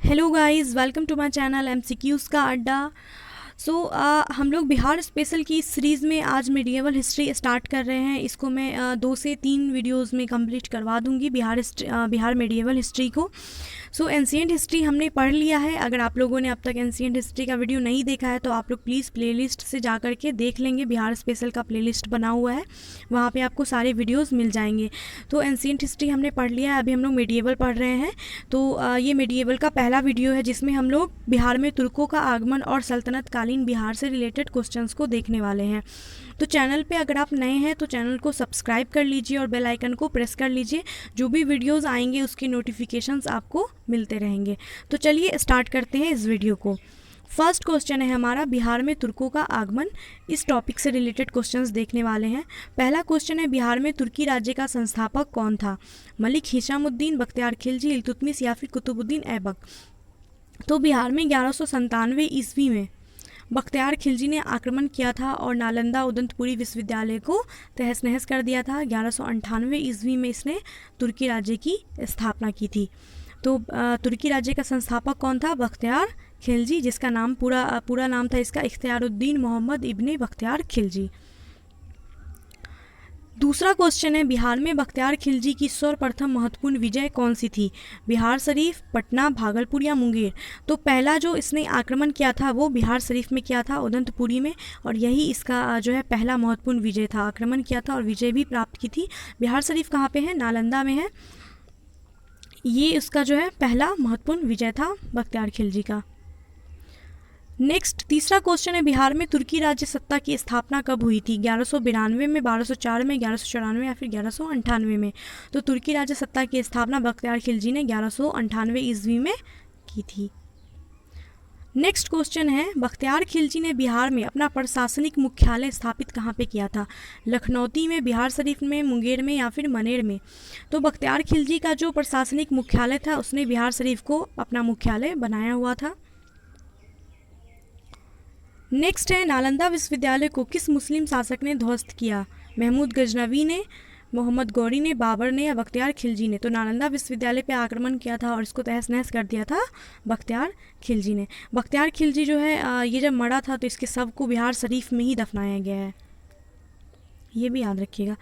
Hello guys, welcome to my channel MCQs का अड्डा। हम लोग बिहार स्पेशल की इस सीरीज़ में आज मेडिएवल हिस्ट्री स्टार्ट कर रहे हैं। इसको मैं 2 से 3 वीडियोस में कंप्लीट करवा दूंगी बिहार मेडिएवल हिस्ट्री को। एंशिएंट हिस्ट्री हमने पढ़ लिया है। अगर आप लोगों ने अब तक एंशिएंट हिस्ट्री का वीडियो नहीं देखा है तो आप लोग प्लीज़ प्लेलिस्ट से जा कर के देख लेंगे। बिहार स्पेशल का प्लेलिस्ट बना हुआ है, वहाँ पे आपको सारे वीडियोस मिल जाएंगे। तो एंशिएंट हिस्ट्री हमने पढ़ लिया है, अभी हम लोग मेडिएवल पढ़ रहे हैं। ये मेडिएवल का पहला वीडियो है जिसमें हम लोग बिहार में तुर्कों का आगमन और सल्तनत कालीन बिहार से रिलेटेड क्वेश्चंस को देखने वाले हैं। तो चैनल पे अगर आप नए हैं तो चैनल को सब्सक्राइब कर लीजिए और बेल आइकन को प्रेस कर लीजिए। जो भी वीडियोस आएंगे उसके नोटिफिकेशंस आपको मिलते रहेंगे। तो चलिए स्टार्ट करते हैं इस वीडियो को। फर्स्ट क्वेश्चन है हमारा, बिहार में तुर्कों का आगमन। इस टॉपिक से रिलेटेड क्वेश्चंस देखने वाले हैं। पहला क्वेश्चन है, बिहार में तुर्की राज्य का संस्थापक कौन था? मलिक हिशामुद्दीन, बख्तियार खिलजी, इल्तुतमिश या फिर कुतुबुद्दीन ऐबक? तो बिहार में 1197 ईस्वी में बख्तियार खिलजी ने आक्रमण किया था और नालंदा उदंतपुरी विश्वविद्यालय को तहस नहस कर दिया था। 1198 ईस्वी में इसने तुर्की राज्य की स्थापना की थी। तो तुर्की राज्य का संस्थापक कौन था? बख्तियार खिलजी, जिसका नाम पूरा नाम था इसका इख्तियारुद्दीन मोहम्मद इब्ने बख्तियार खिलजी। दूसरा क्वेश्चन है, बिहार में बख्तियार खिलजी की सर्वप्रथम महत्वपूर्ण विजय कौन सी थी? बिहार शरीफ, पटना, भागलपुर या मुंगेर? तो पहला जो इसने आक्रमण किया था वो बिहार शरीफ में किया था, उदंतपुरी में, और यही इसका जो है पहला महत्वपूर्ण विजय था। आक्रमण किया था और विजय भी प्राप्त की थी। बिहार शरीफ कहाँ पे है? नालंदा में है। ये उसका जो है पहला महत्वपूर्ण विजय था बख्तियार खिलजी का। नेक्स्ट तीसरा क्वेश्चन है, बिहार में तुर्की राज्य सत्ता की स्थापना कब हुई थी? 1192 में, 1204 में, 1194 या फिर 1198 में? तो तुर्की राज्य सत्ता की स्थापना बख्तियार खिलजी ने 1198 ईस्वी में की थी। नेक्स्ट क्वेश्चन है, बख्तियार खिलजी ने बिहार में अपना प्रशासनिक मुख्यालय स्थापित कहाँ पे किया था? लखनौती में, बिहार शरीफ में, मुंगेर में या फिर मनेर में? तो बख्तियार खिलजी का जो प्रशासनिक मुख्यालय था उसने बिहार शरीफ को अपना मुख्यालय बनाया हुआ था। नेक्स्ट है, नालंदा विश्वविद्यालय को किस मुस्लिम शासक ने ध्वस्त किया? महमूद गजनवी ने, मोहम्मद गौरी ने, बाबर ने या बख्तियार खिलजी ने? तो नालंदा विश्वविद्यालय पे आक्रमण किया था और इसको तहस नहस कर दिया था बख्तियार खिलजी ने। बख्तियार खिलजी जो है ये जब मरा था तो इसके शव को बिहार शरीफ में ही दफनाया गया है, ये भी याद रखिएगा।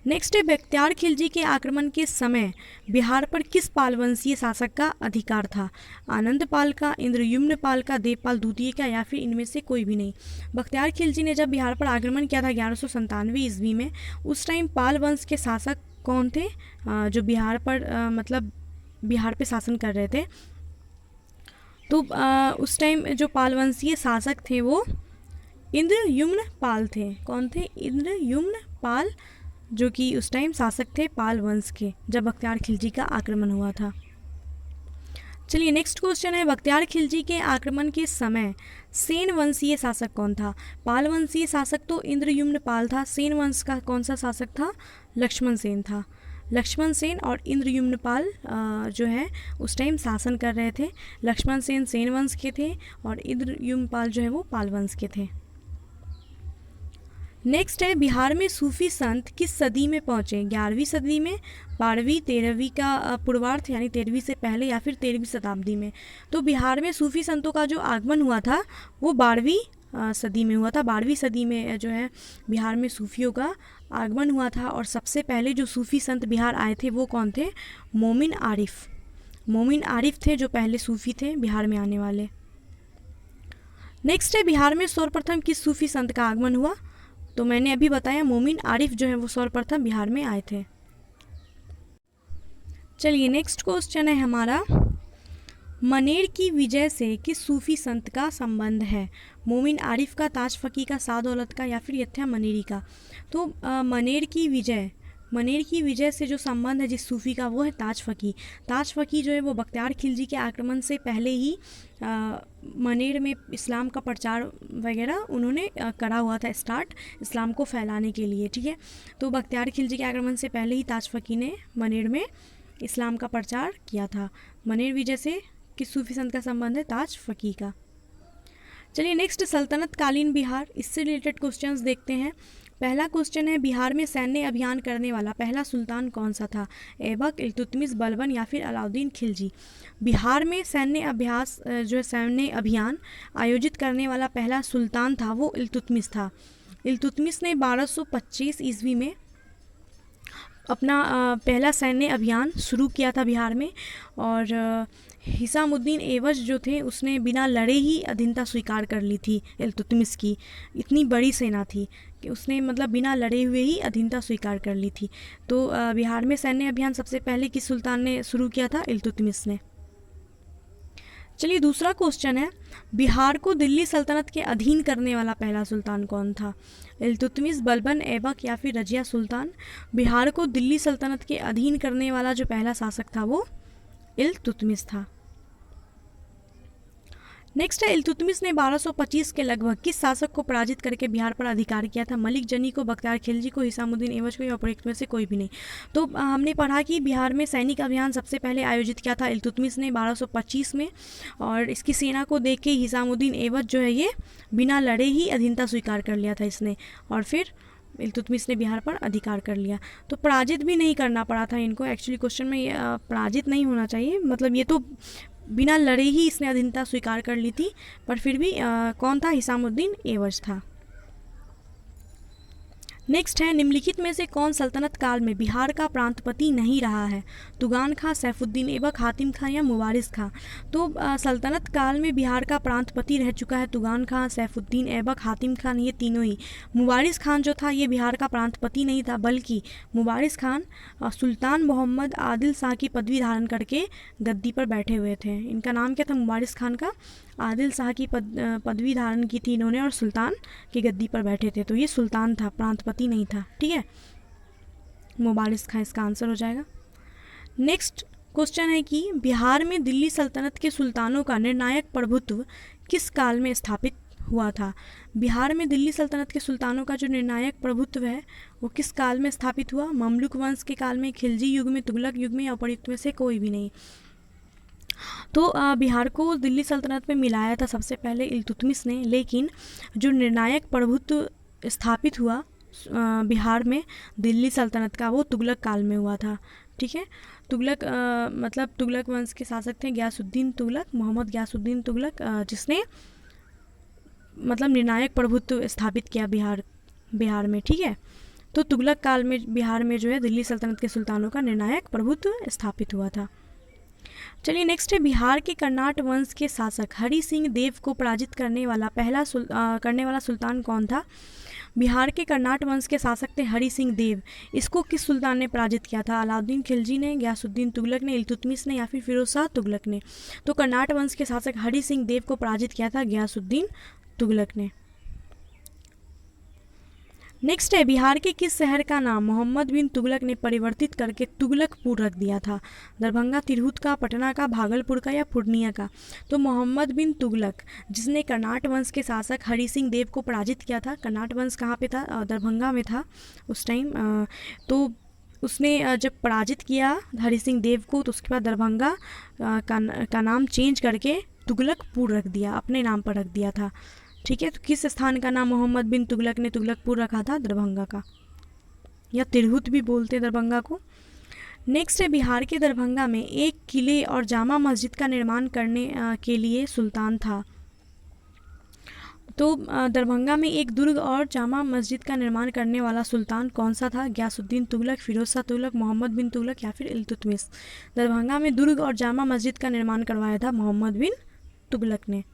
नेक्स्ट है, बख्तियार खिलजी के आक्रमण के समय बिहार पर किस पाल वंशीय शासक का अधिकार था? आनंद पाल का, इंद्रयुम्न पाल का, देवपाल द्वितीय का या फिर इनमें से कोई भी नहीं? बख्तियार खिलजी ने जब बिहार पर आक्रमण किया था 1197 ईस्वी में, उस टाइम पाल वंश के शासक कौन थे जो बिहार पर मतलब बिहार पे शासन कर रहे थे? तो उस टाइम जो पाल वंशीय शासक थे वो इंद्रयुम्न पाल थे। कौन थे? इंद्रयुम्न पाल, जो कि उस टाइम शासक थे पाल वंश के जब बख्तियार खिलजी का आक्रमण हुआ था। चलिए नेक्स्ट क्वेश्चन है, बख्तियार खिलजी के आक्रमण के समय सेन वंशीय शासक कौन था? पाल वंशीय शासक तो इंद्रयुम्न पाल था। सेन वंश का कौन सा शासक था? लक्ष्मण सेन था। लक्ष्मण सेन और इंद्रयुम्न पाल जो है उस टाइम शासन कर रहे थे। लक्ष्मण सेन सेन वंश के थे और इंद्रयुम्न पाल जो है वो पाल वंश के थे। नेक्स्ट है, बिहार में सूफी संत किस सदी में पहुँचे? 11वीं सदी में, 12वीं, 13वीं का पूर्वार्ध यानी 13वीं से पहले या फिर 13वीं शताब्दी में? तो बिहार में सूफी संतों का जो आगमन हुआ था वो 12वीं सदी में हुआ था। 12वीं सदी में जो है बिहार में सूफियों का आगमन हुआ था और सबसे पहले जो सूफी संत बिहार आए थे वो कौन थे? मोमिन आरिफ। मोमिन आरिफ थे जो पहले सूफी थे बिहार में आने वाले। नेक्स्ट है, बिहार में सर्वप्रथम किस सूफी संत का आगमन हुआ? तो मैंने अभी बताया मोमिन आरिफ जो है वो सर्वप्रथम बिहार में आए थे। चलिए नेक्स्ट क्वेश्चन है हमारा, मनेर की विजय से किस सूफी संत का संबंध है? मोमिन आरिफ का, ताज फकी का, सादौलत का या फिर यथ्या मनेरी का? तो मनेर की विजय से जो संबंध है जिस सूफी का वो है ताज फकी। ताज फकी जो है वो बख्तियार खिलजी के आक्रमण से पहले ही मनेर में इस्लाम का प्रचार वगैरह उन्होंने करा हुआ था स्टार्ट, इस्लाम को फैलाने के लिए, ठीक है। तो बख्तियार खिलजी के आक्रमण से पहले ही ताज फकी ने मनेर में इस्लाम का प्रचार किया था। मनेर विजय से किस सूफी संत का संबंध है? ताज फकी का। चलिए नेक्स्ट, सल्तनत कालीन बिहार, इससे रिलेटेड क्वेश्चंस देखते हैं। पहला क्वेश्चन है, बिहार में सैन्य अभियान करने वाला पहला सुल्तान कौन सा था? ऐबक, इल्तुतमिश, बलबन या फिर अलाउद्दीन खिलजी? बिहार में सैन्य अभियान आयोजित करने वाला पहला सुल्तान था वो इल्तुतमिश था। इल्तुतमिश ने 1225 ईस्वी में अपना पहला सैन्य अभियान शुरू किया था बिहार में, और हिसामुद्दीन एवज जो थे उसने बिना लड़े ही अधीनता स्वीकार कर ली थी इल्तुतमिश की। इतनी बड़ी सेना थी कि उसने मतलब बिना लड़े हुए ही अधीनता स्वीकार कर ली थी। तो बिहार में सैन्य अभियान सबसे पहले किस सुल्तान ने शुरू किया था? इल्तुतमिश ने। चलिए दूसरा क्वेश्चन है, बिहार को दिल्ली सल्तनत के अधीन करने वाला पहला सुल्तान कौन था? इल्तुतमिश, बलबन, ऐबक या फिर रजिया सुल्तान? बिहार को दिल्ली सल्तनत के अधीन करने वाला जो पहला शासक था वो इल्तुतमिश था। नेक्स्ट है, इल्तुतमिश ने 1225 के लगभग किस शासक को पराजित करके बिहार पर अधिकार किया था? मलिक जनी को, बख्तियार खिलजी को, हिसामुद्दीन एवज को या उपरोक्त में से कोई भी नहीं? तो हमने पढ़ा कि बिहार में सैनिक अभियान सबसे पहले आयोजित किया था इल्तुतमिश ने 1225 में, और इसकी सेना को देख के हिसामुद्दीन एवज जो है ये बिना लड़े ही अधीनता स्वीकार कर लिया था इसने, और फिर इल्तुतमिश ने बिहार पर अधिकार कर लिया। तो पराजित भी नहीं करना पड़ा था इनको, एक्चुअली क्वेश्चन में पराजित नहीं होना चाहिए, मतलब ये तो बिना लड़े ही इसने अधीनता स्वीकार कर ली थी, पर फिर भी कौन था? हिसामुद्दीन एवज था। नेक्स्ट है, निम्नलिखित में से कौन सल्तनत काल में बिहार का प्रांतपति नहीं रहा है? तुगान खां, सैफुद्दीन ऐबक, हातिम खां या मुबारिस खां? तो सल्तनत काल में बिहार का प्रांतपति रह चुका है तुगान खां, सैफुद्दीन ऐबक, हातिम खान, ये तीनों ही। मुबारिस खान जो था ये बिहार का प्रांतपति नहीं था, बल्कि मुबारिस खान सुल्तान मोहम्मद आदिल शाह की पदवी धारण करके गद्दी पर बैठे हुए थे। इनका नाम क्या था? मुबारिस खान का आदिल शाह की पदवी धारण की थी इन्होंने, और सुल्तान की गद्दी पर बैठे थे, तो ये सुल्तान था, प्रांतपति नहीं था। ठीक है, मुबारिस खां इसका आंसर हो जाएगा। नेक्स्ट क्वेश्चन है कि बिहार में दिल्ली सल्तनत के सुल्तानों का निर्णायक प्रभुत्व किस काल में स्थापित हुआ था? बिहार में दिल्ली सल्तनत के सुल्तानों का जो निर्णायक प्रभुत्व है वो किस काल में स्थापित हुआ? ममलुक वंश के काल में, खिलजी युग में, तुगलक युग में या उपर्युक्त में से कोई भी नहीं? तो बिहार को दिल्ली सल्तनत में मिलाया था सबसे पहले इल्तुतमिश ने, लेकिन जो निर्णायक प्रभुत्व स्थापित हुआ बिहार में दिल्ली सल्तनत का वो तुगलक काल में हुआ था। ठीक है, तुगलक मतलब तुगलक वंश के शासक थे गयासुद्दीन तुगलक, मोहम्मद गयासुद्दीन तुगलक, जिसने मतलब निर्णायक प्रभुत्व स्थापित किया बिहार में। ठीक है, तो तुगलक काल में बिहार में जो है दिल्ली सल्तनत के सुल्तानों का निर्णायक प्रभुत्व स्थापित हुआ था। चलिए नेक्स्ट है, बिहार के कर्नाट वंश के शासक हरि सिंह देव को पराजित करने वाला सुल्तान कौन था? बिहार के कर्नाट वंश के शासक थे हरि सिंह देव। इसको किस सुल्तान ने पराजित किया था? अलाउद्दीन खिलजी ने, गयासुद्दीन तुगलक ने, इल्तुतमिश ने या फिर फिरोज शाह तुगलक ने? तो कर्नाट वंश के शासक हरि सिंह देव को पराजित किया था गयासुद्दीन तुगलक ने। नेक्स्ट है, बिहार के किस शहर का नाम मोहम्मद बिन तुगलक ने परिवर्तित करके तुगलकपुर रख दिया था? दरभंगा, तिरहुत का, पटना का, भागलपुर का या पूर्णिया का? तो मोहम्मद बिन तुगलक जिसने कर्नाट वंश के शासक हरि सिंह देव को पराजित किया था, कर्नाट वंश कहाँ पे था? दरभंगा में था उस टाइम। तो उसने जब पराजित किया हरि सिंह देव को, तो उसके बाद दरभंगा का नाम चेंज करके तुगलकपुर रख दिया, अपने नाम पर रख दिया था। ठीक है, तो किस स्थान का नाम मोहम्मद बिन तुगलक ने तुगलकपुर रखा था? दरभंगा का, या तिरहुत भी बोलते दरभंगा को। नेक्स्ट है, बिहार के दरभंगा में एक किले और जामा मस्जिद का निर्माण करने के लिए सुल्तान था। तो दरभंगा में एक दुर्ग और जामा मस्जिद का निर्माण करने वाला सुल्तान कौन सा था? गयासुद्दीन तुगलक, फिरोज शाह तुगलक, मोहम्मद बिन तुगलक या फिर इल्तुतमिश? दरभंगा में दुर्ग और जामा मस्जिद का निर्माण करवाया था मोहम्मद बिन तुगलक ने।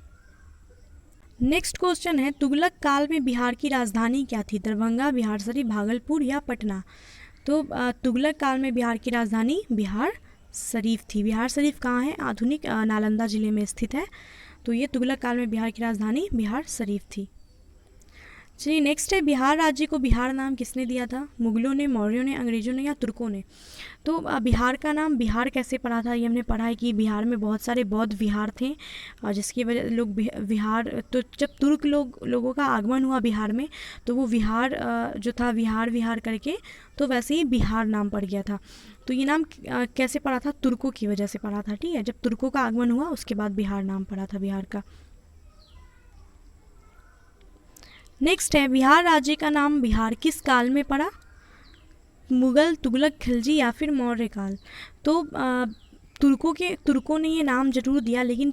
नेक्स्ट क्वेश्चन है, तुगलक काल में बिहार की राजधानी क्या थी? दरभंगा, बिहार शरीफ, भागलपुर या पटना? तो तुगलक काल में बिहार की राजधानी बिहार शरीफ थी। बिहार शरीफ कहाँ है? आधुनिक नालंदा जिले में स्थित है। तो ये तुगलक काल में बिहार की राजधानी बिहार शरीफ थी। चलिए नेक्स्ट है, बिहार राज्य को बिहार नाम किसने दिया था? मुगलों ने, मौर्यों ने, अंग्रेजों ने या तुर्कों ने? तो बिहार का नाम बिहार कैसे पड़ा था? ये हमने पढ़ा है कि बिहार में बहुत सारे बौद्ध विहार थे, और जिसकी वजह लोग विहार, तो जब तुर्क लोगों का आगमन हुआ बिहार में, तो वो विहार जो था विहार करके, तो वैसे ही बिहार नाम पड़ गया था। तो ये नाम कैसे पड़ा था? तुर्कों की वजह से पड़ा था। ठीक है, जब तुर्कों का आगमन हुआ उसके बाद बिहार नाम पड़ा था बिहार का। नेक्स्ट है बिहार राज्य का नाम बिहार किस काल में पड़ा? मुगल, तुगलक, खिलजी या फिर मौर्य काल। तो तुर्कों ने ये नाम जरूर दिया, लेकिन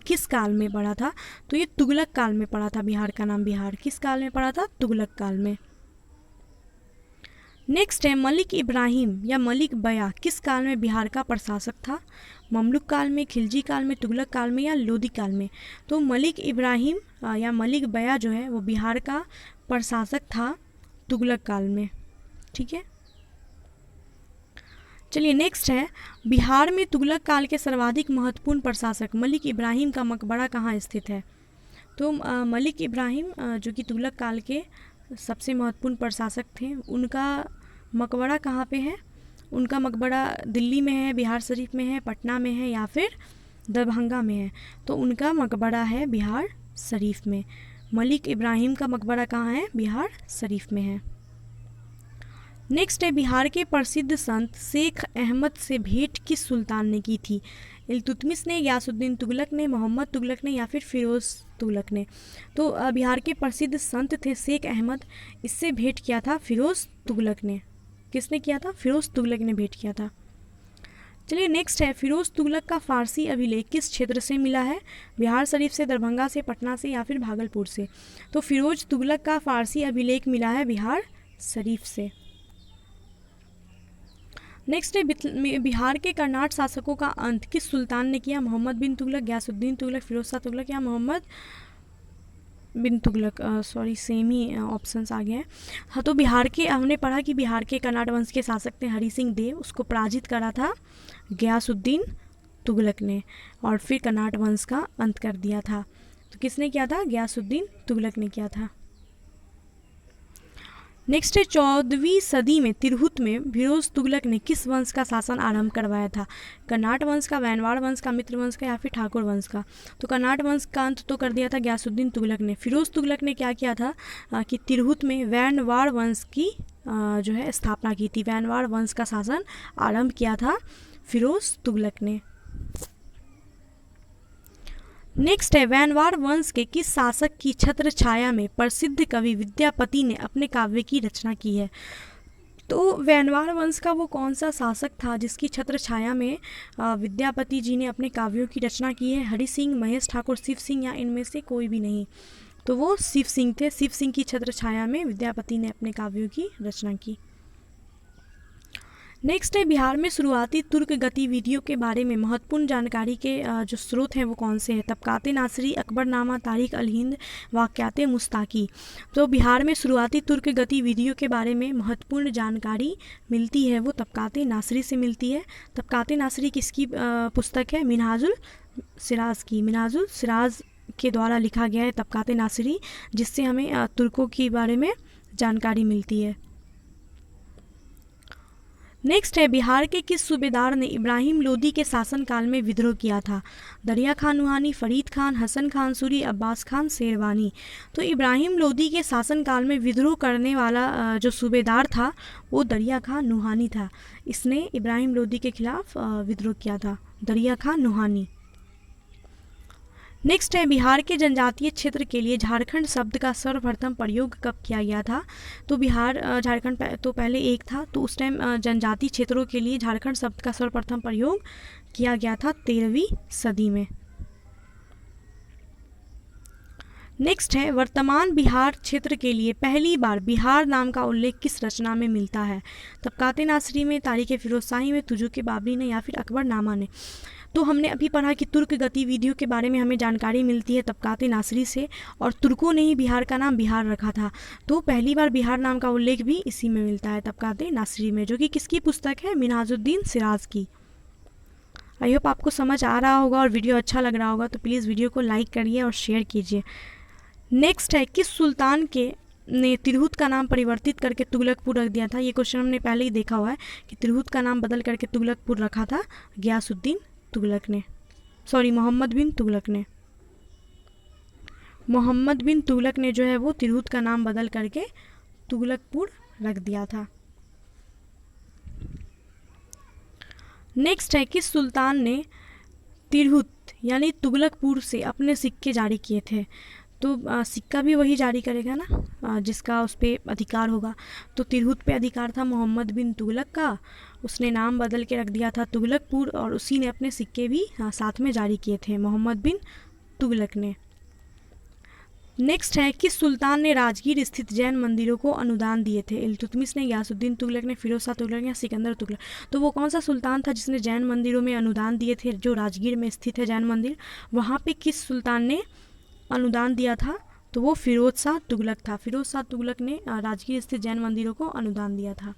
किस काल में पड़ा था? तो ये तुगलक काल में पड़ा था। बिहार का नाम बिहार किस काल में पड़ा था? तुगलक काल में। नेक्स्ट है मलिक इब्राहिम या मलिक बया किस काल में बिहार का प्रशासक था? ममलुक काल में, खिलजी काल में, तुगलक काल में या लोदी काल में? तो मलिक इब्राहिम या मलिक बया जो है वो बिहार का प्रशासक था तुगलक काल में। ठीक है, चलिए नेक्स्ट है बिहार में तुगलक काल के सर्वाधिक महत्वपूर्ण प्रशासक मलिक इब्राहिम का मकबरा कहाँ स्थित है? तो मलिक इब्राहिम जो कि तुगलक काल के सबसे महत्वपूर्ण प्रशासक थे, उनका मकबरा कहाँ पे है? उनका मकबरा दिल्ली में है, बिहार शरीफ में है, पटना में है या फिर दरभंगा में है? तो उनका मकबरा है बिहार शरीफ में। मलिक इब्राहिम का मकबरा कहाँ है? बिहार शरीफ में है। नेक्स्ट है बिहार के प्रसिद्ध संत शेख अहमद से भेंट किस सुल्तान ने की थी? इल्तुतमिश ने, गयासुद्दीन तुगलक ने, मोहम्मद तुगलक ने या फिर फिरोज तुगलक ने? तो बिहार के प्रसिद्ध संत थे शेख अहमद, इससे भेंट किया था फिरोज तुगलक ने। किसने किया था? फिरोज तुगलक ने भेंट किया था। चलिए नेक्स्ट है फिरोज तुगलक का फारसी अभिलेख किस क्षेत्र से मिला है? बिहार शरीफ से, दरभंगा से, पटना से या फिर भागलपुर से? तो फिरोज तुगलक का फारसी अभिलेख मिला है बिहार शरीफ से। नेक्स्ट है बिहार के कर्नाट शासकों का अंत किस सुल्तान ने किया? मोहम्मद बिन तुगलक, गयासुद्दीन तुगलक, फिरोज शाह तुगलक या मोहम्मद बिन तुगलक? सॉरी, सेम ही ऑप्शंस आ गए हैं। हाँ, तो बिहार के हमने पढ़ा कि बिहार के कर्नाट वंश के शासक थे हरि सिंह देव, उसको पराजित करा था गयासुद्दीन तुगलक ने और फिर कर्नाट वंश का अंत कर दिया था। तो किसने किया था? गयासुद्दीन तुगलक ने किया था। नेक्स्ट है 14वीं सदी में तिरहुत में फिरोज तुगलक ने किस वंश का शासन आरंभ करवाया था? कर्नाट वंश का, वैनवाड़ वंश का, मित्र वंश का या फिर ठाकुर वंश का? तो कर्नाट वंश का अंत तो कर दिया था गयासुद्दीन तुगलक ने। फिरोज तुगलक ने क्या किया था कि तिरहुत में वैनवाड़ वंश की जो है स्थापना की थी। वैनवाड़ वंश का शासन आरंभ किया था फिरोज तुगलक ने। नेक्स्ट है वैनवाड़ वंश के किस शासक की छत्र छाया में प्रसिद्ध कवि विद्यापति ने अपने काव्य की रचना की है? तो वैनवाड़ वंश का वो कौन सा शासक था जिसकी छत्र छाया में विद्यापति जी ने अपने काव्यों की रचना की है? हरि सिंह, महेश ठाकुर, शिव सिंह या इनमें से कोई भी नहीं? तो वो शिव सिंह थे। शिव सिंह की छत्र छाया में विद्यापति ने अपने काव्यों की रचना की। नेक्स्ट है बिहार में शुरुआती तुर्क गतिविधियों के बारे में महत्वपूर्ण जानकारी के जो स्रोत हैं वो कौन से हैं? तबकाते नासरी, अकबरनामा, तारीख अल हिंद, वाक़यात मुस्ताकी। तो बिहार में शुरुआती तुर्क गतिविधियों के बारे में महत्वपूर्ण जानकारी मिलती है वो तबकाते नासरी से मिलती है। तबकाते नासरी किसकी पुस्तक है? मिनहाजुल सिराज की। मिनहाजुल सिराज के द्वारा लिखा गया है तबकाते नासरी, जिससे हमें तुर्कों के बारे में जानकारी मिलती है। नेक्स्ट है बिहार के किस सूबेदार ने इब्राहिम लोदी के शासनकाल में विद्रोह किया था? दरिया खान नुहानी, फरीद खान, हसन खान सूरी, अब्बास खान शेरवानी। तो इब्राहिम लोदी के शासनकाल में विद्रोह करने वाला जो सूबेदार था वो दरिया खान नुहानी था। इसने इब्राहिम लोदी के खिलाफ विद्रोह किया था, दरिया खान नुहानी। नेक्स्ट है बिहार के जनजातीय क्षेत्र के लिए झारखंड शब्द का सर्वप्रथम प्रयोग कब किया गया था? तो बिहार झारखंड तो पहले एक था, तो उस टाइम जनजातीय क्षेत्रों के लिए झारखंड शब्द का सर्वप्रथम प्रयोग किया गया था 13वीं सदी में। नेक्स्ट है वर्तमान बिहार क्षेत्र के लिए पहली बार बिहार नाम का उल्लेख किस रचना में मिलता है? तबकाते नासरी में, तारीख फिरोज शाही में, तुजुक बाबरी ने या फिर अकबरनामा ने? तो हमने अभी पढ़ा कि तुर्क गतिविधियों के बारे में हमें जानकारी मिलती है तबकाते नासरी से, और तुर्कों ने ही बिहार का नाम बिहार रखा था। तो पहली बार बिहार नाम का उल्लेख भी इसी में मिलता है, तबकाते नासरी में, जो कि किसकी पुस्तक है? मिनहाजुद्दीन सिराज की। आई होप आपको समझ आ रहा होगा और वीडियो अच्छा लग रहा होगा, तो प्लीज़ वीडियो को लाइक करिए और शेयर कीजिए। नेक्स्ट है किस सुल्तान के ने तिरहुत का नाम परिवर्तित करके तुगलकपुर रख दिया था? ये क्वेश्चन हमने पहले ही देखा हुआ है कि तिरहुत का नाम बदल करके तुगलकपुर रखा था गयासुद्दीन तुगलक ने, सॉरी मोहम्मद बिन तुगलक ने। मोहम्मद बिन तुगलक ने जो है वो तिरहुत का नाम बदल करके तुगलकपुर रख दिया था। नेक्स्ट है किस सुल्तान ने तिरहुत यानी तुगलकपुर से अपने सिक्के जारी किए थे? तो सिक्का भी वही जारी करेगा ना जिसका उस पर अधिकार होगा। तो तिरहुत पे अधिकार था मोहम्मद बिन तुगलक का, उसने नाम बदल के रख दिया था तुगलकपुर, और उसी ने अपने सिक्के भी साथ में जारी किए थे, मोहम्मद बिन तुगलक ने। नेक्स्ट है कि सुल्तान ने राजगीर स्थित जैन मंदिरों को अनुदान दिए थे? इल्तुतमिश ने, गयासुद्दीन तुगलक ने, फिरोज शाह तुगलक या सिकंदर तुगलक? तो वो कौन सा सुल्तान था जिसने जैन मंदिरों में अनुदान दिए थे? जो राजगीर में स्थित है जैन मंदिर, वहाँ पे किस सुल्तान ने अनुदान दिया था? तो वो फिरोज शाह तुगलक था। फिरोज शाह तुगलक ने राजगीर स्थित जैन मंदिरों को अनुदान दिया था।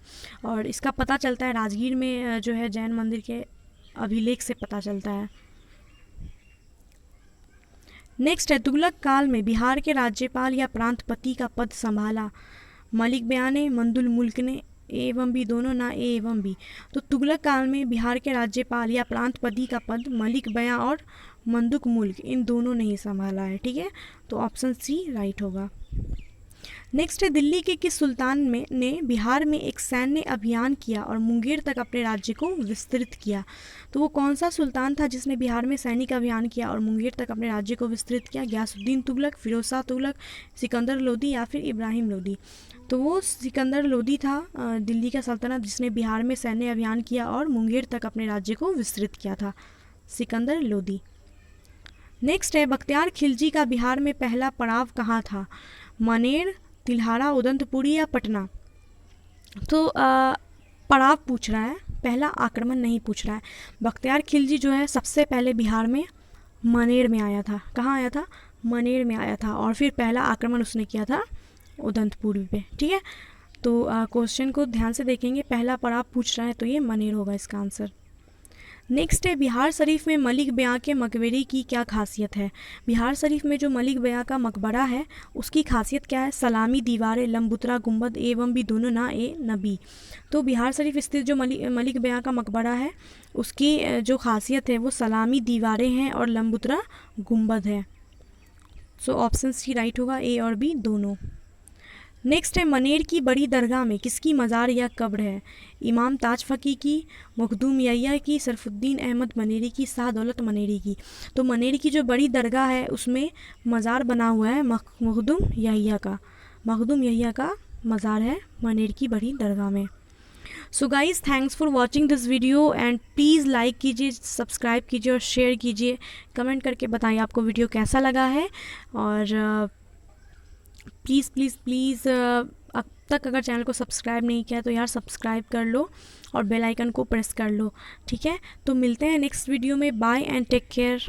और इसका पता चलता है राजगीर में जो है जैन मंदिर के अभिलेख से पता चलता है। नेक्स्ट है, तुगलक काल में बिहार के राज्यपाल या प्रांतपति का पद संभाला? मलिक बयां ने, मंदुल मुल्क ने, ए एवं बी दोनों, ना ए एवं बी? तो तुगलक काल में बिहार के राज्यपाल या प्रांतपति का पद मलिक बयां और मंदुक मुल्क, इन दोनों ने ही संभाला है। ठीक है, तो ऑप्शन सी राइट होगा। नेक्स्ट है, दिल्ली के किस सुल्तान ने बिहार में एक सैन्य अभियान किया और मुंगेर तक अपने राज्य को विस्तृत किया? तो वो कौन सा सुल्तान था जिसने बिहार में सैनिक अभियान किया और मुंगेर तक अपने राज्य को विस्तृत किया? गयासुद्दीन तुगलक, फिरोज शाह तुगलक, सिकंदर लोदी या फिर इब्राहिम लोदी? तो वो सिकंदर लोदी था, दिल्ली का सल्तनत जिसने बिहार में सैन्य अभियान किया और मुंगेर तक अपने राज्य को विस्तृत किया था, सिकंदर लोदी। नेक्स्ट है, बख्तियार खिलजी का बिहार में पहला पड़ाव कहाँ था? मनेर, तिल्हारा, उदंतपुरी या पटना? तो पड़ाव पूछ रहा है, पहला आक्रमण नहीं पूछ रहा है। बख्तियार खिलजी जो है सबसे पहले बिहार में मनेर में आया था। कहाँ आया था? मनेर में आया था, और फिर पहला आक्रमण उसने किया था उदंतपुरी पे। ठीक है, तो क्वेश्चन को ध्यान से देखेंगे, पहला पड़ाव पूछ रहा है तो ये मनेर होगा इसका आंसर। नेक्स्ट है, बिहार शरीफ में मलिक बयां के मकबरे की क्या खासियत है? बिहार शरीफ में जो मलिक बयां का मकबरा है उसकी खासियत क्या है? सलामी दीवारें, लंबुतरा गुंबद, एवं भी दोनों, ना ए न बी? तो बिहार शरीफ स्थित जो मलिक बयां का मकबरा है उसकी जो खासियत है वो सलामी दीवारें हैं और लंबुतरा गुंबद है। सो ऑप्शन सी राइट होगा, ए और बी दोनों। नेक्स्ट है, मनेर की बड़ी दरगाह में किसकी मज़ार या कब्र है? इमाम ताज फ़की की, मखदूम यहिया की, सरफुद्दीन अहमद मनेरी की, शाह दौलत मनेरी की? तो मनेर की जो बड़ी दरगाह है उसमें मज़ार बना हुआ है मखदूम यहिया का। मखदूम यहिया का मज़ार है मनेर की बड़ी दरगाह में। So guys, thanks for watching this video and please like कीजिए, सब्सक्राइब कीजिए और शेयर कीजिए। कमेंट करके बताइए आपको वीडियो कैसा लगा है, और प्लीज़ प्लीज़ प्लीज़ अब तक अगर चैनल को सब्सक्राइब नहीं किया तो यार सब्सक्राइब कर लो और बेल आइकन को प्रेस कर लो। ठीक है, तो मिलते हैं नेक्स्ट वीडियो में। Bye and take care.